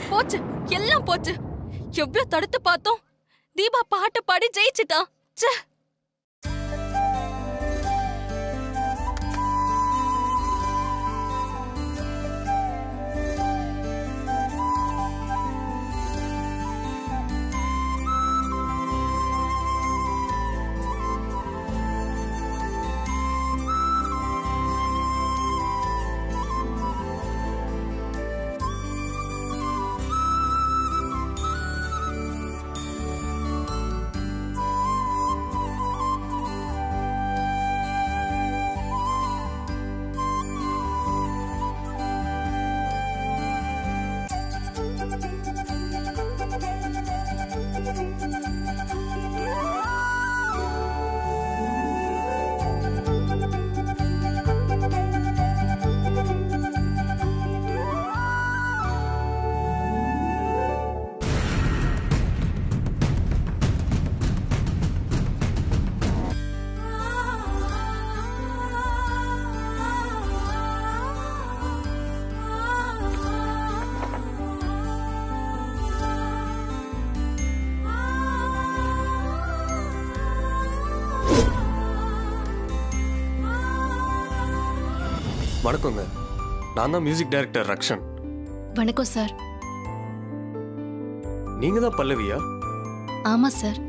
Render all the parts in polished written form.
போச்சு, எல்லாம் போச்சு. எவ்வளவு தடுத்து பார்த்தோம். தீபா பாட்டு பாடி ஜெயிச்சிட்டா. ச்சே. வணக்கங்க, நான் தான் மியூசிக் டைரக்டர் ரக்ஷன். வணக்கம் சார். நீங்க தான் பல்லவியா? ஆமா சார்.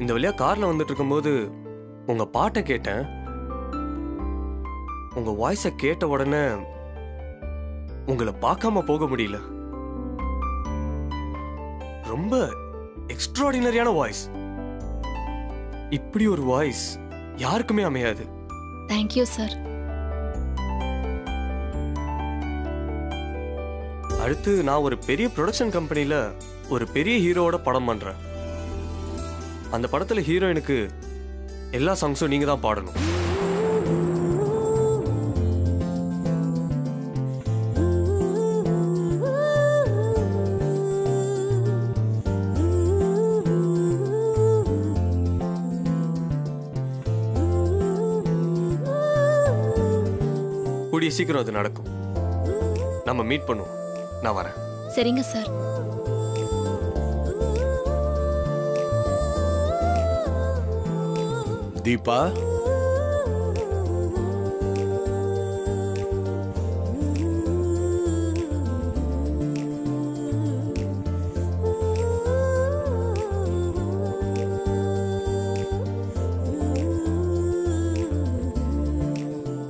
இந்த வழியா கார்ல வந்துட்டு இருக்கும்போது உங்க பாட்டை கேட்டேன். உங்க வாய்ஸை கேட்ட உடனே உங்களை பார்க்காம போக முடியல. ரொம்ப எக்ஸ்ட்ராடினரியான வாய்ஸ். இப்படி ஒரு வாய்ஸ் யாருக்குமே அமையாது. Thank you sir. அடுத்து நான் ஒரு பெரிய ப்ரொடக்ஷன் கம்பெனில ஒரு பெரிய ஹீரோவோட படம் பண்றேன். அந்த படத்துல ஹீரோயினுக்கு எல்லா சாங்ஸும் நீங்க தான் பாடணும். கூடிய சீக்கிரம் அது நடக்கும். நம்ம மீட் பண்ணுவோம். நான் வரேன். சரிங்க சார். தீபா,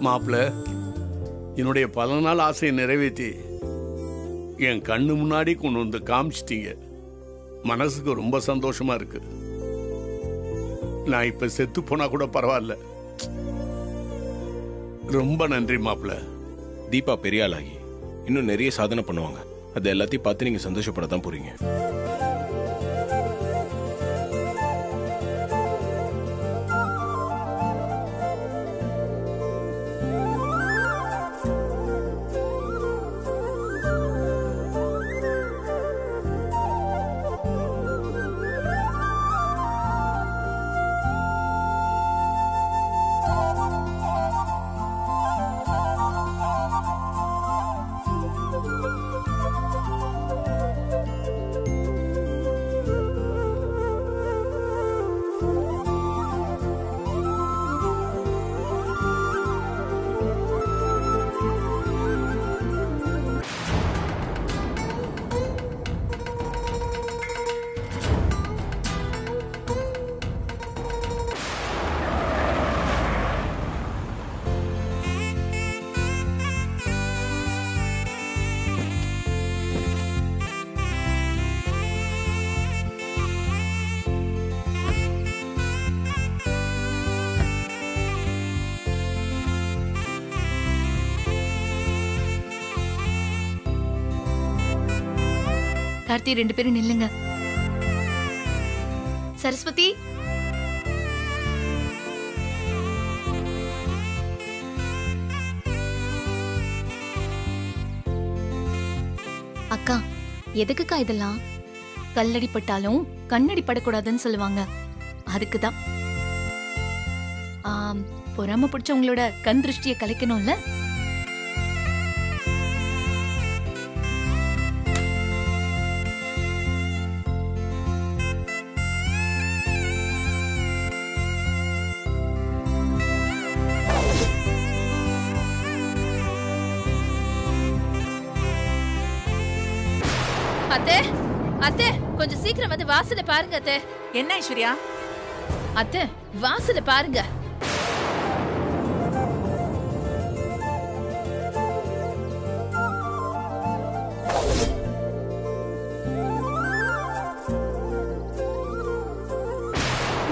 மாப்பிள்ள, என்னுடைய பல நாள் ஆசையை நிறைவேற்றி என் கண்ணு முன்னாடி கொண்டு வந்து காமிச்சிட்டீங்க. மனசுக்கு ரொம்ப சந்தோஷமா இருக்கு. நான் இப்ப செத்து போனா கூட பரவாயில்ல. ரொம்ப நன்றி மாப்பிள்ள. தீபா பெரிய ஆளாகி இன்னும் நிறைய சாதனை பண்ணுவாங்க. அது எல்லாத்தையும் பார்த்து நீங்க சந்தோஷப்பட தான் போறீங்க. கார்த்தி, ரெண்டு பேரும் நில்லுங்க. சரஸ்வதி, அக்கா, எதுக்குக்கா இதெல்லாம்? கல்லடி பட்டாலும் கண்ணடி படக்கூடாதுன்னு சொல்லுவாங்க. அதுக்குதான். பொறாம பிடிச்ச உங்களோட கண் திருஷ்டியை கலைக்கணும்ல. அத்தை அத்தை கொஞ்சம் சீக்கிரம் வந்து வாசல பாருங்க அத்தை. என்ன ஐஸ்வர்யா? அத்தை வாசல பாருங்க.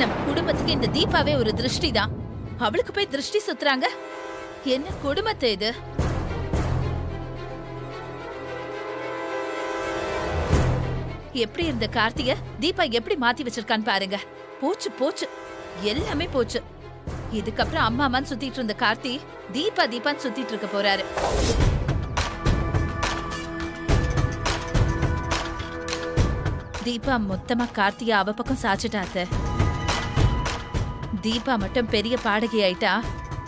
நம்ம குடும்பத்துக்கு இந்த தீபாவே ஒரு திருஷ்டி தான். அவளுக்கு போய் திருஷ்டி சுத்துறாங்க. என்ன குடும்பத்தை இது? எப்படி இருந்த கார்த்திகை தீபா எப்படி மாத்தி வச்சிருக்கான்னு பாருங்க. போச்சு போச்சு, எல்லாமே போச்சு. இதுக்கப்புறம் அம்மா அம்மான்னு சுத்திட்டு இருந்த கார்த்தி தீபா தீபான்னு சுத்திட்டு இருக்க போறாரு. தீபா மொத்தமா கார்த்திகை அவ பக்கம் சாச்சிட்டாத்த. தீபா மட்டும் பெரிய பாடகி ஆயிட்டா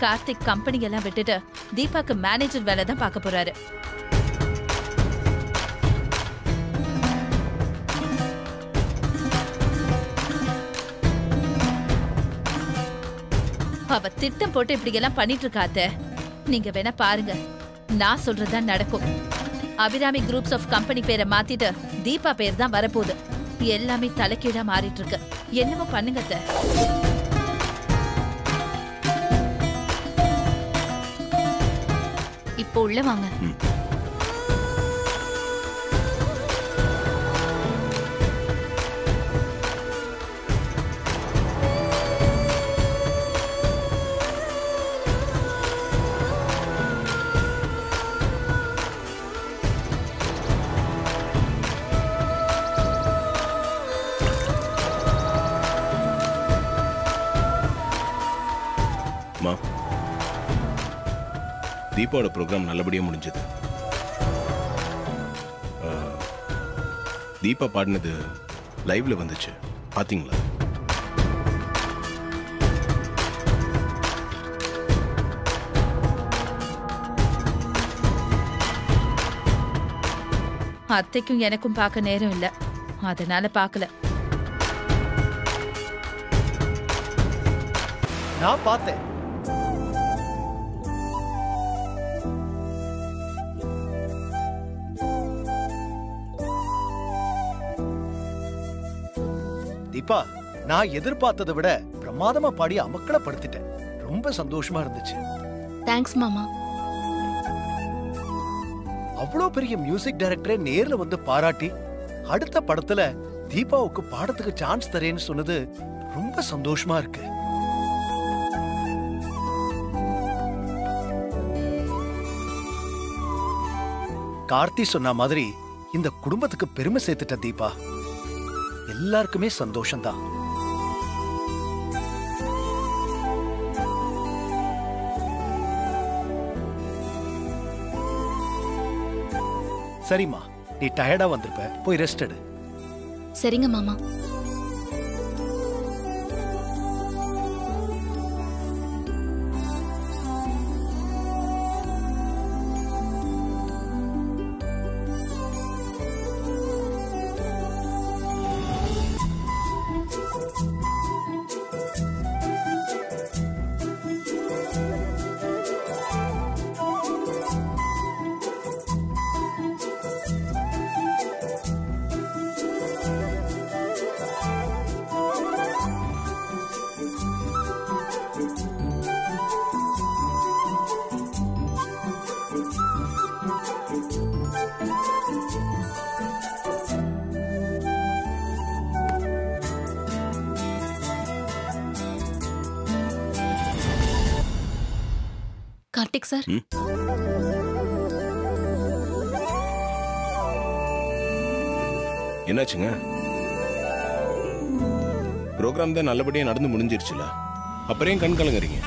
கார்த்திக் கம்பெனி எல்லாம் விட்டுட்டு தீபாக்கு மேனேஜர் வேலை தான் பார்க்க போறாரு. அவ திட்டம் போட்டு இப்படி எல்லாம் பண்ணிட்டு இருக்காத்த. நீங்க வேணா பாருங்க, நான் சொல்றதுதான் நடக்கும். அபிராமி குரூப்ஸ் ஆஃப் கம்பெனி பேரை மாத்திட்டு தீபா பேர் தான் வரப்போகுது. எல்லாமே தலைக்கீழா மாறிட்டு இருக்கு. என்னமோ பண்ணுங்க அத்தை. இப்போ உள்ள வாங்க. தீபாவோட ப்ரோக்ராம் நல்லபடியா முடிஞ்சது. தீபா பாடினது லைவ்ல வந்துச்சு, பாத்தீங்களா? அத்தைக்கும் எனக்கும் பார்க்க நேரம் இல்ல, அதனால பார்க்கல. நான் பார்த்தேன். தீபா, நான் எதிர்பார்த்ததை விட பிரமாதமா பாடி அமக்கலப்படுத்திட்டேன். ரொம்ப சந்தோஷமா இருந்துச்சு. தேங்க்ஸ் மாமா. அவ்வளோ பெரிய மியூசிக் டைரக்டரே நேர்ல வந்து பாராட்டி அடுத்த படத்துல தீபாவுக்கு பாடத்துக்கு சான்ஸ் தரேன்னு சொன்னது ரொம்ப சந்தோஷமா இருக்கு. கார்த்தி சொன்ன மாதிரி இந்த குடும்பத்துக்கு பெருமை சேர்த்துட்ட தீபா. எல்லாருக்குமே சந்தோஷம்தான். சரிம்மா, நீ டயர்டா வந்திருப்ப, போய் ரெஸ்ட் எடு. சரிங்க மாமா. கார்த்திக் சார், என்னாச்சுங்க? ப்ரோக்ராம் தான் நல்லபடியா நடந்து முடிஞ்சிருச்சுல, அப்புறம் கண் கலங்குறீங்க?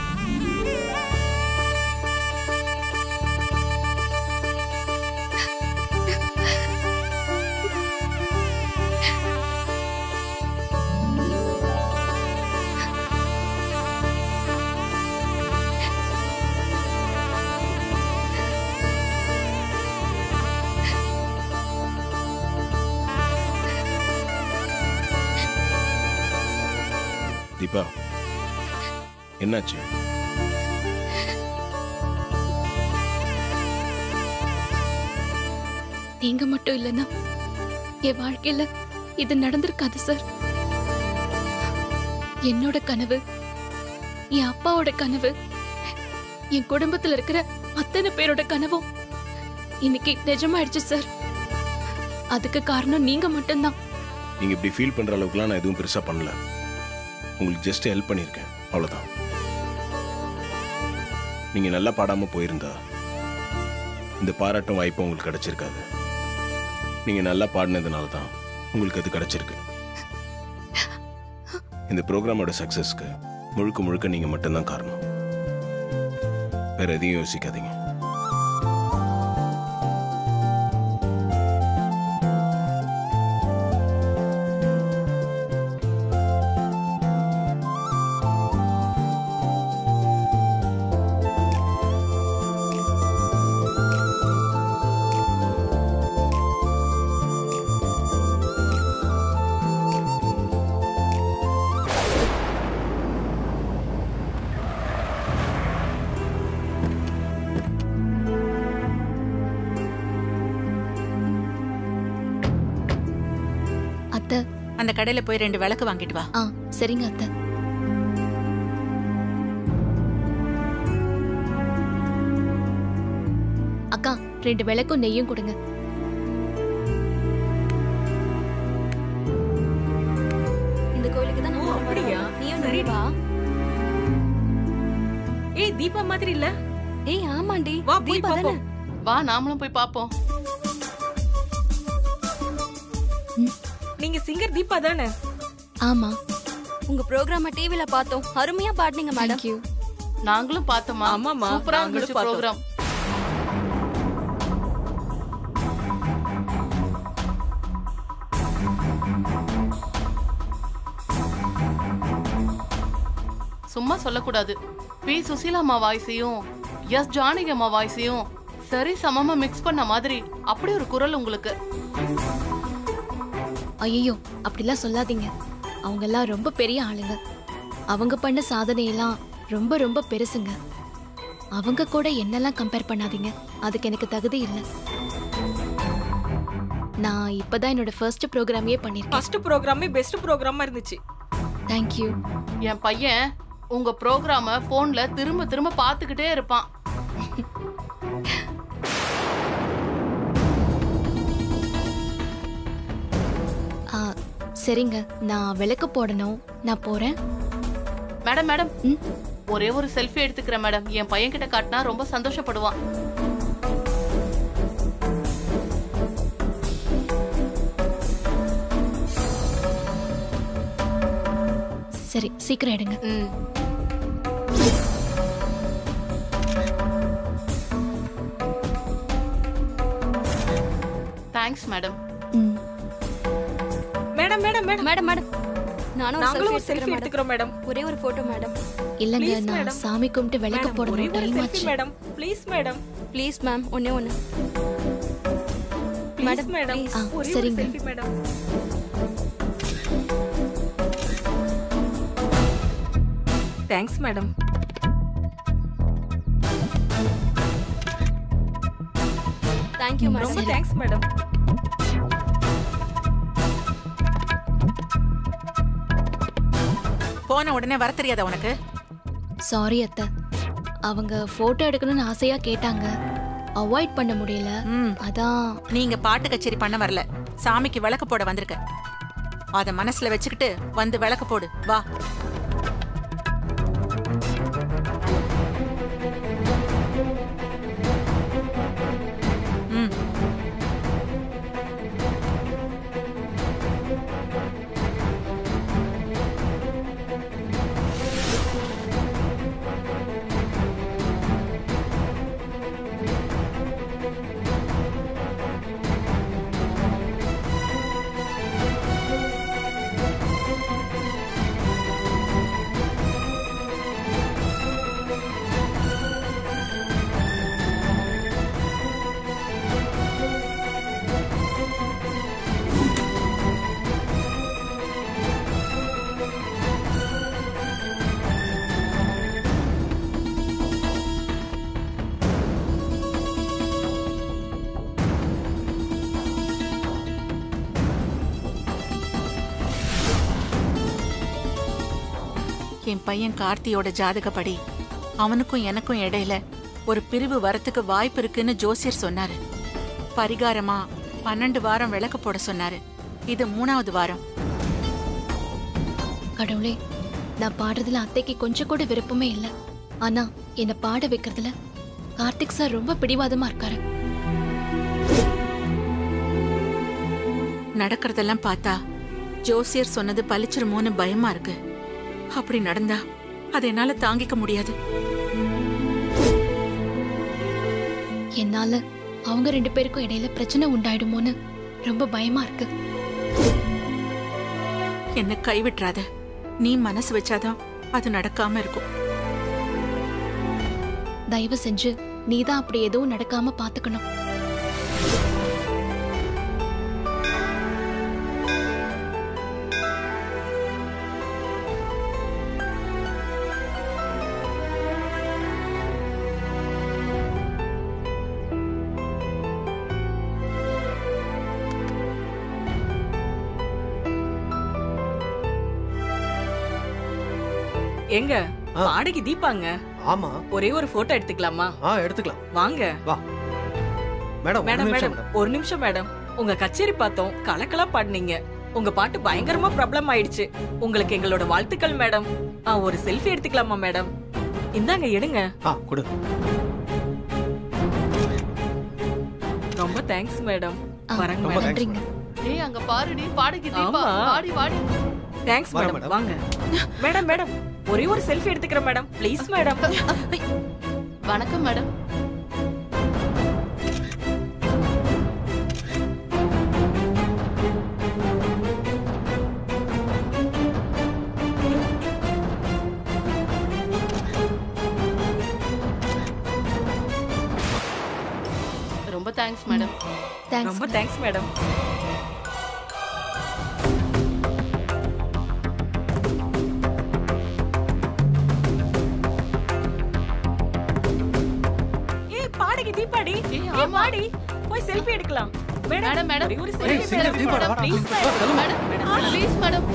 தீபா, என்னாச்சு? நீங்க மட்டும் இல்லைன்னா என் வாழ்க்கையில இது நடந்திருக்காது சார். என்னோட கனவு, என் அப்பாவோட கனவு, என் குடும்பத்துல இருக்கிற அத்தனை பேரோட கனவும் இன்னைக்கு நிஜமாயிடுச்சு சார். அதுக்கு காரணம் நீங்க மட்டும்தான். நீங்க இப்படி ஃபீல் பண்ற அளவுக்குலாம் நான் எதுவும் பெருசா பண்ணல. உங்களுக்கு ஜஸ்ட் ஹெல்ப் பண்ணியிருக்கேன், அவ்வளவுதான். நீங்க நல்லா பாடாம போயிருந்தா இந்த பாராட்டும் வாய்ப்பு உங்களுக்கு கிடைச்சிருக்காது. நீங்க நல்லா பாடினதுனால தான் உங்களுக்கு அது கிடைச்சிருக்கு. இந்த ப்ரோக்ராமோட சக்சஸ்க்கு முழுக்க முழுக்க நீங்க மட்டும்தான் காரணம். வேற எதையும் யோசிக்காதீங்க. அந்த கடையில போய் 2 விளக்கு வாங்கிட்டு வா. சரிங்க அத்தை. அக்கா 2 விளக்கும் நெய்யும் கொடுங்க. இந்த கோயிலுக்கு தான் நம்ம அப்படியா? நீயும் சரிடா. ஏய் தீபா மாதிரி இல்ல? ஏய் ஆமாண்டி, வா போய் தீபா தானே. பாப்போம். வா நாமளும் போய் பாப்போம். நீங்க சிங்கர் தீபா தானே? ஆமா. உங்க ப்ரோகிராம டிவில பார்த்தோம். அருமையா பாடுனீங்க மேடம். Thank you. நாங்களும் பார்த்தோமா. ஆமாமா, சூப்பரா இருந்துச்சு ப்ரோகிராம். சும்மா சொல்லக்கூடாது. பி சுசீலா அம்மா வாய்ஸையும் எஸ் ஜானகி அம்மா வாய்ஸையும் சரி சமமா மிக்ஸ் பண்ண மாதிரி அப்படி ஒரு குரல் உங்களுக்கு. ஐயோ அப்படிலாம் சொல்லாதீங்க. அவங்க எல்லாம் ரொம்ப பெரிய ஆளுங்க. அவங்க பண்ண சாதனையெல்லாம் ரொம்ப ரொம்ப பெருசுங்க. அவங்க கூட என்னெல்லாம் கம்பேர் பண்ணாதீங்க. அதுக்கு எனக்கு தகுதி இல்லை. நான் இப்பதான் என்னோட ஃபர்ஸ்ட் ப்ரோக்ராமே பண்ணிருக்கேன். ஃபர்ஸ்ட் ப்ரோகிராமே பெஸ்ட் ப்ரோகிராமா இருந்துச்சு. Thank you. என் பையன் உங்க ப்ரோகிராம போன்ல திரும்ப திரும்ப பார்த்துக்கிட்டே இருப்பான். சரிங்க, நான் விளக்கு போடணும். நான் போறேன். மேடம் மேடம் ஒரே ஒரு செல்ஃபி எடுத்துக்கிறேன் மேடம். என் பையன் கிட்ட காட்டினா ரொம்ப சந்தோஷப்படுவான். சரி சீக்கிரம் எடுங்க. Thanks madam. Madam madam madam madam madam நானும் ஒரு செல்ஃபி எடுத்துக்கிறோம் மேடம். ஒரே ஒரு போட்டோ மேடம். இல்லங்க, நான் சாமி கும்பிட்டு விளக்கு போடணும். டைம் ஆச்சு madam. Please madam. Please ma'am, ஒண்ணே ஒண்ணு. மேடம் மேடம் ஒரே ஒரு சரிங்க. Selfie madam. Thanks madam. Thank you madam. ரொம்ப தேங்க்ஸ் மேடம். போன உடனே வர தெரியாதா உனக்கு? சாரி அத்தை. அவங்க போட்டோ எடுக்கணும்னு ஆசையா கேட்டாங்க. அவாய்ட் பண்ண முடியல. அதான். நீங்க பாட்டு கச்சேரி பண்ண வரல, சாமிக்கு விளக்கு போட வந்திருக்க. அத மனசுல வச்சுக்கிட்டு வந்து விளக்கு போடு. வா. என் பையன் கார்த்தியோட ஜாதகப்படி அவனுக்கும் எனக்கும் இடையில ஒரு பிரிவு வரத்துக்கு வாய்ப்பு இருக்குன்னு ஜோசியர் சொன்னாரு. பரிகாரமா 12 வாரம் விளக்கு போட சொன்னாரு. இது 3வது வாரம். கடவுளே, நான் பாடுறதுல அத்தைக்கு கொஞ்சம் கூட விருப்பமே இல்ல. ஆனா என்ன பாட வைக்கிறதுல கார்த்திக் சார் ரொம்ப பிடிவாதமா இருக்காரு. நடக்கிறதெல்லாம் பார்த்தா ஜோசியர் சொன்னது பலிச்சிருமோன்னு பயமா இருக்கு. அப்படி நடந்தா அதை என்னால தாங்கிக்க முடியாது. என்னால அவங்க 2 பேருக்கும் இடையில பிரச்சனை உண்டாயிடுமோன்னு ரொம்ப பயமா இருக்கு. என்ன கைவிட்டுறாத. நீ மனசு வச்சாதான் அது நடக்காம இருக்கும். தயவு செஞ்சு நீதான் அப்படி எதுவும் நடக்காம பாத்துக்கணும். எங்க பாடகி தீபாங்க. ஆமா, ஒரே ஒரு போட்டோ எடுத்துக்கலாமா? எடுத்துக்கலாம். வாங்க. வா மேடம். மேடம் மேடம் ஒரு நிமிஷம் மேடம். உங்க கச்சேரி பார்த்தோம், கலக்கலா பாடுனீங்க. உங்க பாட்டு பயங்கரமா ப்ராப்ளம் ஆயிடுச்சு. உங்களுக்கு எங்களோட வாழ்த்துக்கள் மேடம். ஒரு செல்ஃபி எடுத்துக்கலாமா மேடம்? இந்தாங்க எடுங்க. கொடு. ரொம்ப தேங்க்ஸ் மேடம். வரங்க ரொம்ப மேடம். நன்றிங்க. ஏய் அங்க பாருடி பாடகி தீபா. வாடி வாடி. Thanks madam. வாங்க மேடம். மேடம் ஒரே ஒரு செல்ஃபி எடுத்துக்கிறேன் மேடம். Please madam. வணக்கம் மேடம். ரொம்ப தேங்க்ஸ் மேடம். ரொம்ப தேங்க்ஸ் மேடம். தீபாடி பாடி போய் செல்ஃபி எடுக்கலாம். மேடம் மேடம் ஒரு selfie madam. Please madam. Please madam.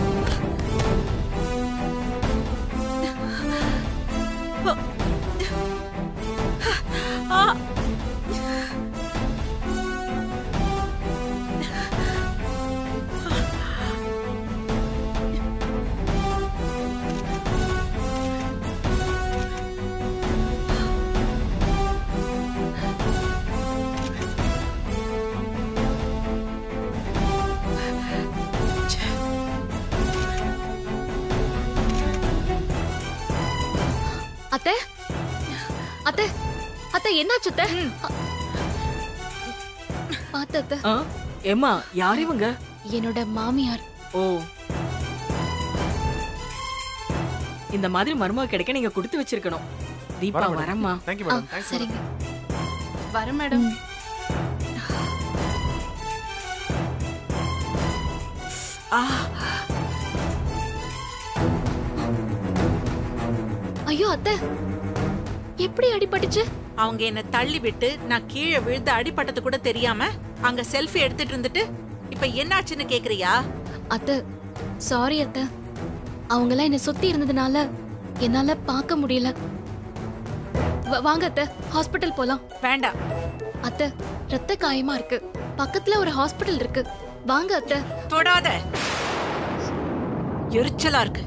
அத்தை அத்தை அத்தை என்னாச்சு அத்தை? பாத்து அத்தை. ஏம்மா யார் இவங்க? என்னோட மாமியார். ஓ, இந்த மாதிரி மருமக கிடைக்க நீங்க கொடுத்து வச்சிருக்கணும். தீபா வரம்மா. Thank you madam. சரிங்க. வரேன் மேடம். ஐயோ அத்தை, எப்படி அடிபட்டுச்சு? அவங்க என்ன தள்ளி விட்டு நான் கீழே விழுந்து அடிபட்டது கூட தெரியாம அங்க செல்ஃபி எடுத்துட்டு இருந்துட்டு இப்ப என்னாச்சுன்னு கேக்குறியா? அத்தை சாரி அத்தை. அவங்களாம் என்ன சுத்தி இருந்ததுனால என்னால பார்க்க முடியல. வாங்க அத்தை, ஹாஸ்பிட்டல் போலாம். வேண்டாம் அத்தை, ரத்த காயமா இருக்கு. பக்கத்துல ஒரு ஹாஸ்பிட்டல் இருக்கு. வாங்க அத்தை. தொடாத. எரிச்சலா இருக்கு.